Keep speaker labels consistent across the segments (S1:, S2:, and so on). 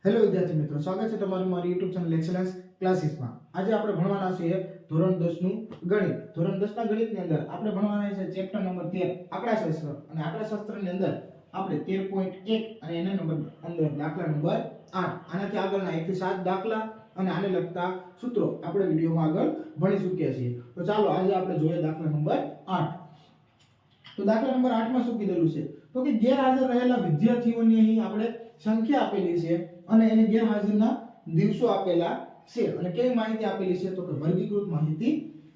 S1: Hello વિદ્યાર્થી મિત્રો, સ્વાગત છે તમારું મારી YouTube ચેનલ એક્સેલન્સ ક્લાસીસમાં. આજે આપણે ભણવાના છીએ ધોરણ 10 નું ગણિત. ધોરણ 10 ના ગણિતની અંદર આપણે ભણવાના છે ચેપ્ટર નંબર 13 આંકડાશાસ્ત્ર, અને આંકડાશાસ્ત્રની અંદર આપણે 13.1 અને એના નંબર અંદર દાખલા નંબર 8. આનાથી આગળના 1 થી 7 દાખલા અને આને લગતા સૂત્રો આપણે વિડિયોમાં આગળ ભણી ચૂક્યા છીએ. તો ચાલો આજે આપણે જોઈએ દાખલા નંબર 8. તો દાખલા નંબર 8 માં શું કીધેલું છે? તો કે ગેરહાજર રહેલા વિદ્યાર્થીઓની અહીં આપણે સંખ્યા આપેલી છે અને એને ગેરહાજરના દિવસો આપેલા છે અને કેવી માહિતી આપેલી છે? તો કે વર્ગીકૃત માહિતી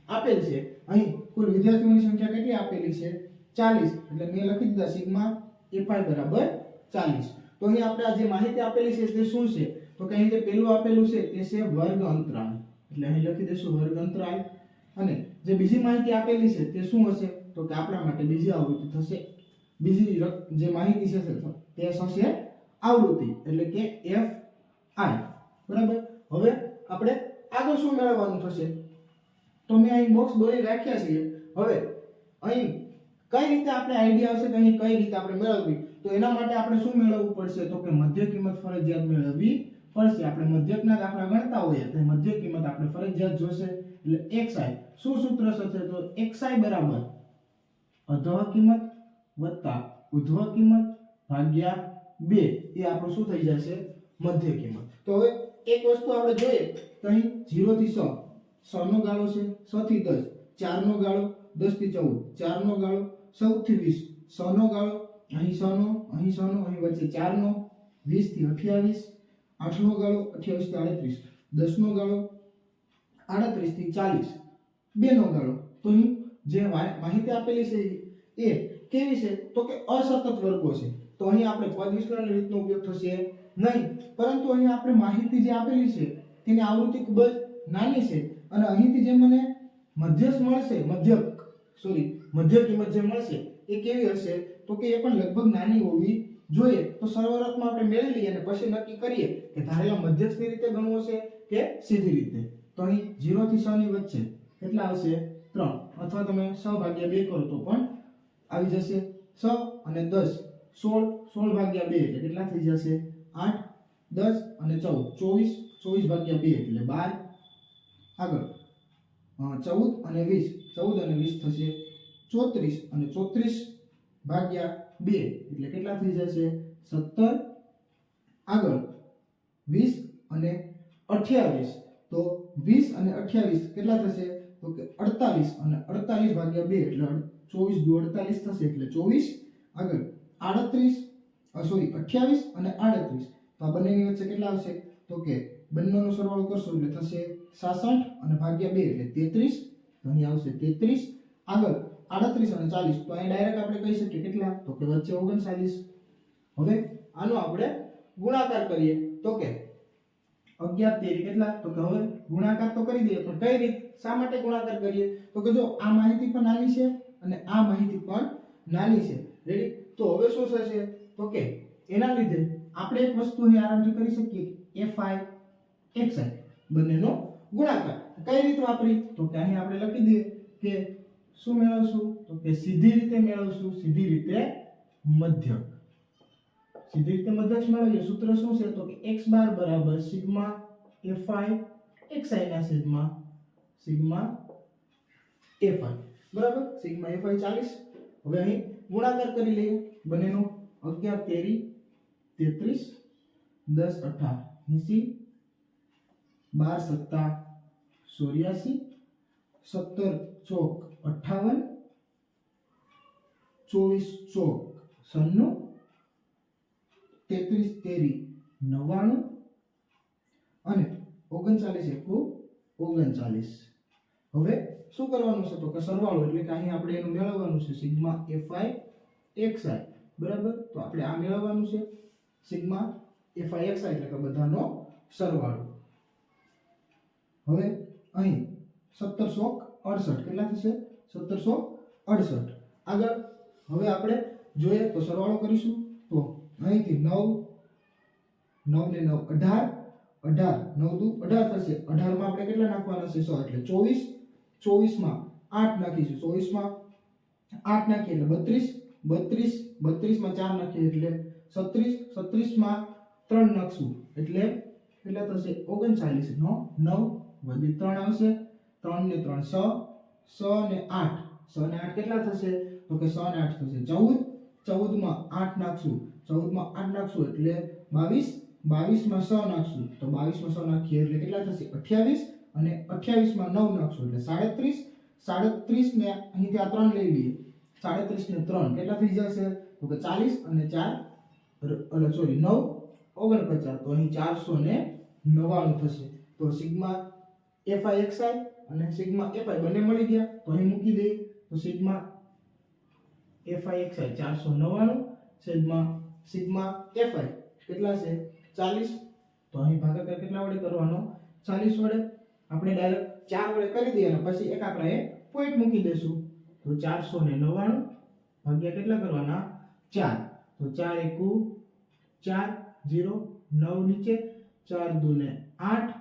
S1: આપેલ છે. અહીં કુલ વિદ્યાર્થીઓની સંખ્યા કેટલી આપેલી છે? 40. એટલે મેં લખી દીધા સિગ્મા fi બરાબર 40. તો અહીં આપણે આ જે માહિતી આપેલી છે તે શું છે? તો કે અહીં જે પહેલું આપેલું છે તે છે વર્ગ અંતરાલ. એટલે અહીં લખી દઈશું વર્ગ અંતરાલ. અને જે બીજી માહિતી આપેલી છે તે શું હશે? તો કે આપણા માટે બીજી આવૃત્તિ થશે. બીજી જે માહિતી છે તે થશે આવૃત્તિ, એટલે કે fi. બરાબર. હવે આપણે આગળ શું મેળવવાનું થશે? તો મેં અહીં બોક્સ દોરી રાખ્યા છે. હવે અહીં કઈ રીતે આપણે આઈડિયા હશે કે અહીં કઈ રીતે આપણે મેળવવી? તો એના માટે આપણે શું મેળવવું પડશે? તો કે મધ્ય કિંમત ફરજિયાત મેળવવી પડશે. આપણે મધ્યકના દાખલા ગણતા હોઈએ તો મધ્ય કિંમત આપણે ફરજિયાત જોશે. એટલે xi શું સૂત્ર થશે? તો xi બરાબર અધઃ કિંમત વત્તા ઉધ્વ કિંમત ભાગ્યા 2 એ આપણું શું થઈ જશે? મધ્ય કિંમત. તો હવે એક વસ્તુ આપણે જોઈએ તો અહીં 0 થી 6 6 નો ગાળો છે, 6 થી 10 4 નો ગાળો, 10 થી 14 4 નો ગાળો, 14 થી 20 6 નો ગાળો, અહીં 6 નો, અહીં 6 નો, અહીં વચ્ચે 4 નો, 20 થી 28 8 નો ગાળો, 28 થી 38 10 નો ગાળો, 38 થી 40 2 નો ગાળો. તો અહીં જે માહિતી આપેલી છે એ કેવી છે? તો કે અસતત વર્ગો છે. તો અહીં આપણે પદ વિસ્તરણની રીતનો ઉપયોગ થશે નહીં, પરંતુ અહીં આપણે માહિતી જે આપેલી છે તેની આવૃત્તિ ખૂબ જ નાની છે અને અહીંથી જે મને મધ્યક મળશે, મધ્ય કિંમત જે મળશે એ કેવી હશે? તો કે એ પણ લગભગ નાની હોવી જોઈએ. તો શરૂઆતમાં આપણે મેળવી લઈએ અને પછી નક્કી કરીએ કે ધારેલા મધ્યકની રીતે ગણવો છે કે સીધી રીતે. તો અહીં 0 થી 6 ની વચ્ચે કેટલા આવશે? 3, અથવા તમે 6/2 કરો તો પણ આવી જશે. 6 અને 10 16 ભાગ્યા 2 એટલે કેટલા થઈ જશે? 8 10 અને 14 24 ભાગ્યા 2 એટલે 12. આગળ 14 અને 20 થશે 34 અને 34 ભાગ્યા 2 એટલે કેટલા થઈ જશે? 17. આગળ 20 અને 28 તો 20 અને 28 કેટલા થશે? તો કે 48 અને 48 ભાગ્યા 2 એટલે 24 દુ 48 થશે એટલે 24. આગળ 28 અને 38 તો આ બંનેની વચ્ચે કેટલા આવશે? તો કે બંનેનો સરવાળો કરશો એટલે થશે 66 અને ભાગ્યા 2 એટલે 33. તો અહીં આવશે 33. આગળ 38 અને 40 તો અહીં ડાયરેક્ટ આપણે કહી શકીએ કેટલા? તો કે વચ્ચે 39. હવે આનો આપણે ગુણાકાર કરીએ તો કે 11 તેરી કેટલા? તો કે હવે ગુણાકાર તો કરી દઈએ, પણ કઈ રીત, શા માટે ગુણાકાર કરીએ? તો કે જો આ માહિતી પણ નાની છે અને આ માહિતી પણ નાની છે. રેડી? તો હવે શું થશે? તો કે એના લીધે આપણે એક વસ્તુ અહીં આરામથી કરી શકીએ, fi xi બંનેનો ગુણાકાર. કઈ રીત વાપરી? તો કે અહીં આપણે લખી દઈએ કે શું મેળવશું? તો કે સીધી રીતે મેળવશું. સીધી રીતે મધ્યક. સીધી રીતે મધ્યક મેળવીએ. સૂત્ર શું છે? તો કે x બાર બરાબર સિગ્મા fi xi ના છેદમાં સિગ્મા fi. બરાબર? Sigma fi 40. હવે અહીં ગુણાકાર કરી લઈએ બંનેનો. 11 તેરી 33 10 18 80 12 સત્તા 84 17 ચોક 58 24 ચોક 96 33 તેરી 99 અને 39 એકુ 39. હવે શું કરવાનું છે? તો કે સરવાળો, એટલે કે અહીં આપણે એનું મેળવવાનું છે સિગ્મા fi xi. બરાબર? તો આપણે આ મેળવવાનું છે સિગ્મા fi xi એટલે કે બધાનો સરવાળો. હવે અહીં 1768 કેટલા થશે? 1768. આગળ હવે આપણે જોઈએ તો સરવાળો કરીશું તો અહીંથી 9 ને 9 18 18 9 દુ 18 થશે. 18 માં આપણે કેટલા નાખવાના છે? 100 એટલે 24. 24 માં 8 નાખીશું. 24 માં 8 નાખીએ એટલે 32 32 માં 4 નાખીએ એટલે 36 36 માં 3 નાખશું એટલે કેટલા થશે 39 નો 9 વધી 3 આવશે 3 ને 3 6 6 ને 8 6 ને 8 કેટલા થશે તો કે 6 ને 8 થશે 14 14 માં 8 નાખશું 14 માં 8 નાખશું એટલે 22 22 માં 6 નાખશું તો 22 માં 6 નાખીએ એટલે કેટલા થશે 28 અને 28 માં 9 નાખશું એટલે 37 37 ને અહીંથી આ 3 લઈ લઈએ 37 ને 3 કેટલા થઈ જશે તો કે 40 અને 4 સોરી 9 49 તો અહીં 499 થશે તો સિગ્મા fi અને સિગ્મા fi બંને મળી ગયા તો અહીં મૂકી દઈએ તો સિગ્મા fi 499 સિગ્મા fi કેટલા છે 40 તો અહીં ભાગાકાર કેટલા વડે કરવાનો 40 વડે આપણે ડાયરેક્ટ 4 વડે કરી દઈએ અને પછી એક આંકડાએ પોઈન્ટ મૂકી દેશું તો 499 ભાગ્યા કેટલા કરવાના 4 તો 4 એકુ 4 0 9 નીચે 4 દુ ને 8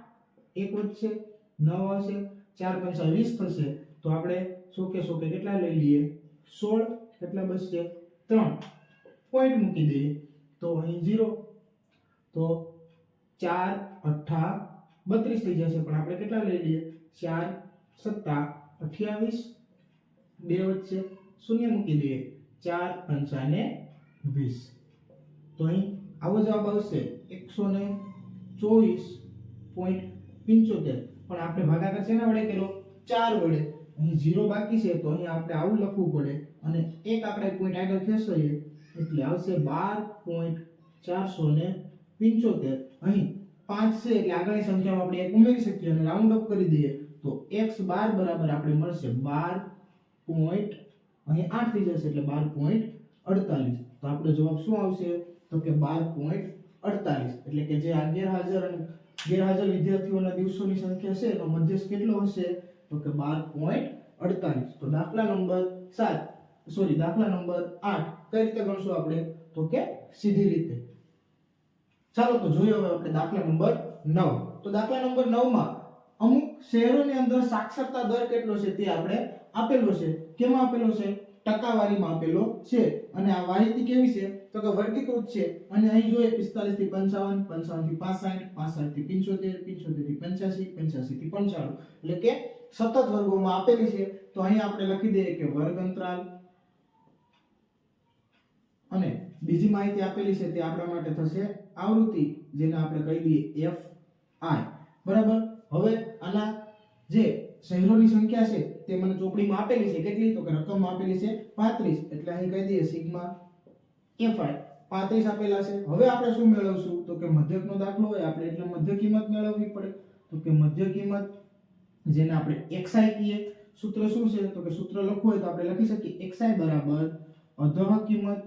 S1: એક વચ્ચે 9 આવશે 4 પંચા 20 થશે તો આપણે સોકે કેટલા લઈ લઈએ 16 કેટલા બચશે 3 પોઈન્ટ મૂકી દઈએ તો અહીં 0 તો 4 8 32 થઈ જશે પણ આપણે કેટલા લઈ લઈએ 4 7 28 બે વચ્ચે શૂન્ય મૂકી દઈએ 4 પંચા ને 20 તો અહીં આવો જવાબ આવશે 124.75 પણ આપણે ભાગાકાર શેના વડે કર્યો 4 વડે અહીં 0 બાકી છે તો અહીં આપણે આવું લખવું પડે અને એક આંકડા પોઈન્ટ આગળ ખેંચીએ એટલે આવશે 12.475 અહીં 5 છે એટલે આગળની સંખ્યામાં આપણે એક ઉમેરી શકીએ અને રાઉન્ડ અપ કરી દઈએ તો x12 બરાબર આપણે મળશે 12. અહીં 8 થઈ જશે એટલે 12.48 તો આપણો જવાબ શું આવશે તો કે 12.48 એટલે કે જે આ ગેરહાજર વિદ્યાર્થીઓના દિવસોની સંખ્યા છે એનો મધ્યસ્થ કેટલો હશે તો કે 12.48 તો દાખલા નંબર 8 કઈ રીતે ગણશું આપણે તો કે સીધી રીતે ચાલો તો જોઈએ હવે આપણે દાખલા નંબર 9 તો દાખલા નંબર 9 માં અમુક શહેરોની અંદર સાક્ષરતા દર કેટલો છે તે આપણે આપેલો છે કેમાં આપેલો છે ટકાવારીમાં આપેલો છે અને આ માહિતી કેવી છે તો કે વર્ગીકૃત છે અને અહીં જોઈએ 45 થી 55 55 થી 65 65 થી 75 75 થી 85 85 થી 95 એટલે કે સતત વર્ગોમાં આપેલી છે તો અહીં આપણે લખી દઈએ કે વર્ગ અંતરાલ અને બીજી માહિતી આપેલી છે તે આપણા માટે થશે આવૃત્તિ જેને આપણે કહી દઈએ fi બરાબર હવે આના જે શહેરોની સંખ્યા છે તે મને ચોપડીમાં આપેલી છે કેટલી તો કે રકમ આપેલી છે 35 એટલે અહીં કહી દઈએ સિગ્મા fi 35 આપેલા છે હવે આપણે શું મેળવશું તો કે મધ્યકનો દાખલો હોય આપણે એટલે મધ્ય કિંમત મેળવવી પડે તો કે મધ્ય કિંમત જેને આપણે xi કહીએ સૂત્ર શું છે તો કે સૂત્ર લખવું હોય તો આપણે લખી શકીએ xi બરાબર અધઃ કિંમત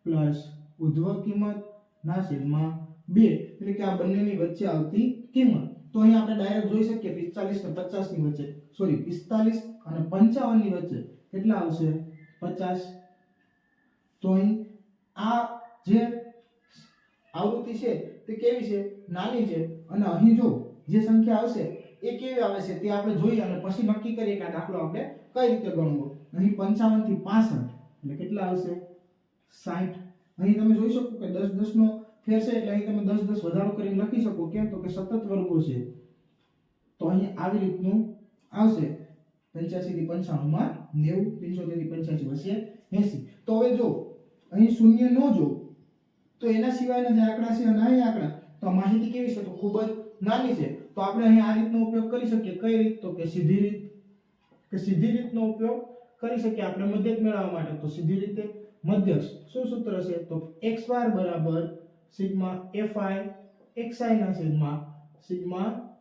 S1: પ્લસ ઉધ્વ કિંમત ના છેદમાં 2 એટલે કે આ બંનેની વચ્ચે આવતી કિંમત તો અહીં આપણે ડાયરેક્ટ જોઈ શકીએ 45 ને 50 ની વચ્ચે સોરી 45 અને 55 ની વચ્ચે કેટલા આવશે 50 તો અહીં આ જે આવૃત્તિ છે તે કેવી છે નાની છે અને અહીં જો જે સંખ્યા આવશે એ કેવી આવે છે તે આપણે જોઈએ અને પછી નક્કી કરીએ કે આ દાખલો આપણે કઈ રીતે ગણવો અહીં 55 થી 65 એટલે કેટલા આવશે 60 અહીં તમે જોઈ શકો કે 10 10 નો ફેર છે એટલે અહીં તમે 10 10 વધારો કરીને લખી શકો કેમ તો કે સતત વર્ગો છે તો અહીં આવી રીતનું આવશે 85 થી 95 માં 90 75 થી 85 વચ્ચે 80 તો હવે જો અહીં શૂન્ય નો જો તો એના સિવાયના જે આંકડા છે અને અહીં આંકડા તો માહિતી કેવી છે તો ખૂબ જ નાની છે તો આપણે અહીં આ રીતનો ઉપયોગ કરી શકીએ કઈ રીત તો કે સીધી રીતનો ઉપયોગ કરી શકીએ આપણે મધ્યક મેળવવા માટે તો સીધી રીતે મધ્યક શું સૂત્ર છે તો x બાર બરાબર સિગ્મા fi xi ના છેદમાં સિગ્મા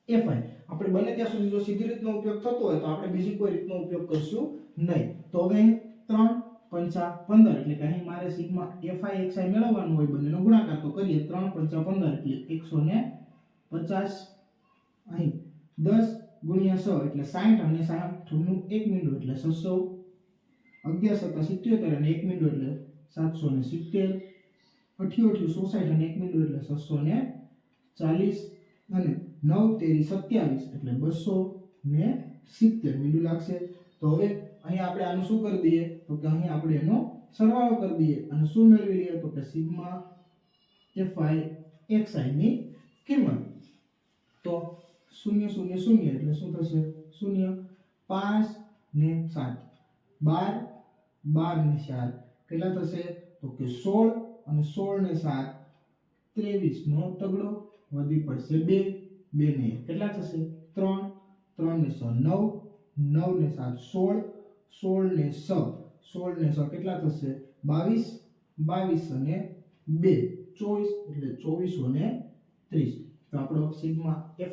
S1: fi આપણે બને ત્યાં સુધી જો સીધી રીતનો ઉપયોગ થતો હોય તો આપણે બીજી કોઈ રીતનો ઉપયોગ કરશું નહીં તો હવે 3 પંચા 15 એટલે કે અહીં મારે સિગ્મા fi xi મેળવવાનું હોય બંનેનો ગુણાકાર તો કરીએ 3 પંચા 15 એટલે 150 અહીં 10 ગુણ્યા 6 એટલે 60 અને 60 નું 1 મીંડું એટલે 600 11 સત્તા 77 અને 1 મીંડું એટલે 770 88 60 અને 1 મીંડું એટલે 640 અને 9 તેરી 27 એટલે 270 મીંડું લાગશે તો હવે અહીં આપણે આનું શું કરી દઈએ તો કે અહીં આપણે એનો સરવાળો કરી દઈએ અને શું મેળવી લઈએ તો કે સિગ્મા fi xi ની કિંમત. તો 0 0 0 એટલે શું થશે 0 5 ને 7 12 12 ને 4 કેટલા થશે તો કે 16 અને 16 ને 7 23 નો તગડો વધી પડશે 2 2 ને 1 કેટલા થશે 3 3 ને 6 9 9 ને 7 16 16 ને 6 16 ને 6 કેટલા થશે 22 22 અને 2 24 એટલે 2430. તો આપણો સિગ્મા fi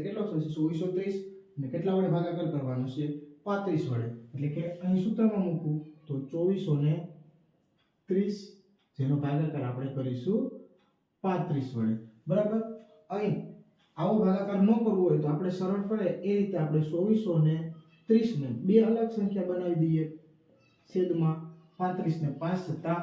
S1: કેટલો થશે 2430 અને કેટલા વડે ભાગાકાર કરવાનો છે 35 વડે. એટલે કે અહીં સૂત્રમાં મૂકું તો 2430 જેનો ભાગાકાર આપણે કરીશું 35 વડે. બરાબર. અહીં આવો ભાગાકાર ન કરવો હોય તો આપણે સરળ પડે એ રીતે આપણે 2430 ને બે અલગ સંખ્યા બનાવી દઈએ. છેદમાં 35 ને 5 સત્તા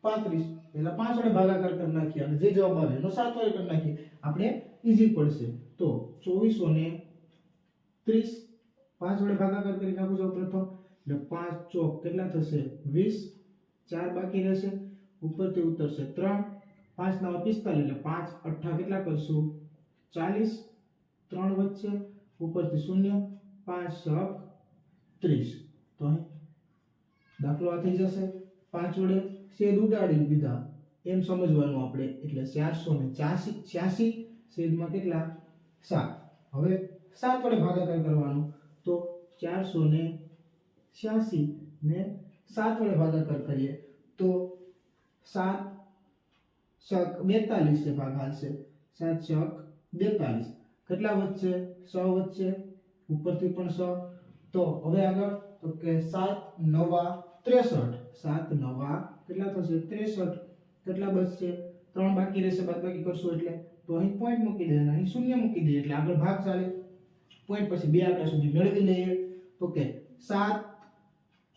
S1: 35 પહેલા 5 વડે ભાગાકાર કરી નાખીએ અને જે જવાબ આવે એનો 7 વડે કરી નાખીએ. આપણે ઈઝી પડશે. તો 2430 5 વડે ભાગાકાર કરી નાખું સૌ પ્રથમ. એટલે 5 ચોક કેટલા થશે 20 4 બાકી રહેશે ઉપરથી ઉતરશે 3 5 9 45 એટલે 5 8 કેટલા કરશું 40 3 વચ્ચે ઉપરથી 0 5 6 30. તો અહીં દાખલો આ થઈ જશે 5 વડે છેદ ઉડાડી દીધા એમ સમજવાનું આપણે. એટલે 486 છેદમાં કેટલા 7. હવે 7 વડે ભાગાકાર કરવાનો તો 486 ને 7 વડે ભાગાકાર કરીએ તો 7 છક 42 છે ભાગ હાલશે 7 છક 42 કેટલા વચ્ચે 6 વચ્ચે ઉપરથી પણ 6. તો હવે આગળ તો કે 7 9 63 7 9 કેટલા થશે 63 કેટલા બચશે 3 બાકી રહેશે બાદબાકી કરશું એટલે તો અહીં પોઈન્ટ મૂકી દે અને અહીં શૂન્ય મૂકી દે એટલે આગળ ભાગ ચાલે. પોઈન્ટ પછી બે આંકડા સુધી મેળવી લઈએ તો કે 7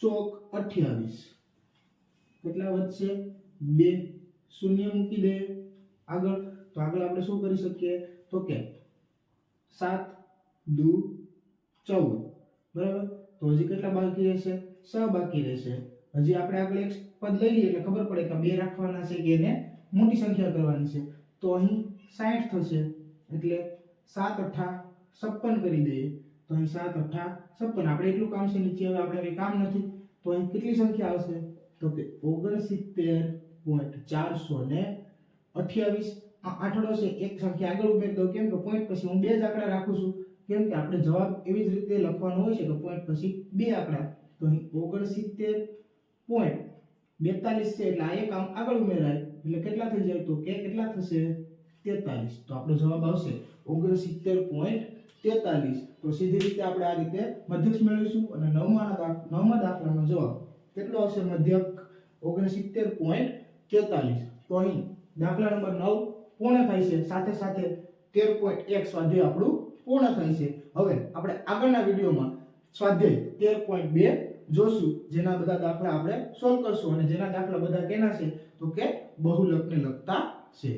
S1: ચોક 28 કેટલા વધશે 2 શૂન્ય મૂકી દે આગળ. તો આગળ આપણે શું કરી શકીએ તો કે 7 દુ 14 બરાબર. તો હજી કેટલા બાકી રહેશે 6 બાકી રહેશે. હજી આપણે આગળ એક પદ લઈ લઈએ એટલે ખબર પડે કે 2 રાખવાના છે કે એને મોટી સંખ્યા કરવાની છે. તો અહીં 60 થશે એટલે 7 8 56 કરી દઈએ. તો અહીં 7 8 56 આપણે એટલું કામ છે નીચે હવે આપણે કંઈ કામ નથી. તો અહીં કેટલી સંખ્યા આવશે તો કે 69.428. આ આઠડો છે એક સંખ્યા આગળ ઉમેરી દઉં કેમ કે પોઈન્ટ પછી હું બે જ આંકડા રાખું છું કેમ કે આપણે જવાબ એવી જ રીતે લખવાનો હોય છે કે પોઈન્ટ પછી બે આંકડા. તો અહીં 69.42 છે એટલે આ એક આગળ ઉમેરાય એટલે કેટલા થઈ જાય તો કે કેટલા થશે 43. તો આપણો જવાબ આવશે 69.43. તો સીધી રીતે આપણે આ રીતે મધ્યક મેળવીશું અને નવમા દાખલાનો જવાબ કેટલો આવશે મધ્યક 69.43. તો અહીં દાખલા નંબર 9 પૂર્ણ થાય છે સાથે સાથે 13.1 સ્વાધ્યાય આપણું પૂર્ણ થાય છે. હવે આપણે આગળના વિડીયોમાં સ્વાધ્યાય 13.2 જોશું જેના બધા દાખલા આપણે સોલ્વ કરશું અને જેના દાખલા બધા કેના છે તો કે બહુલકને લગતા છે.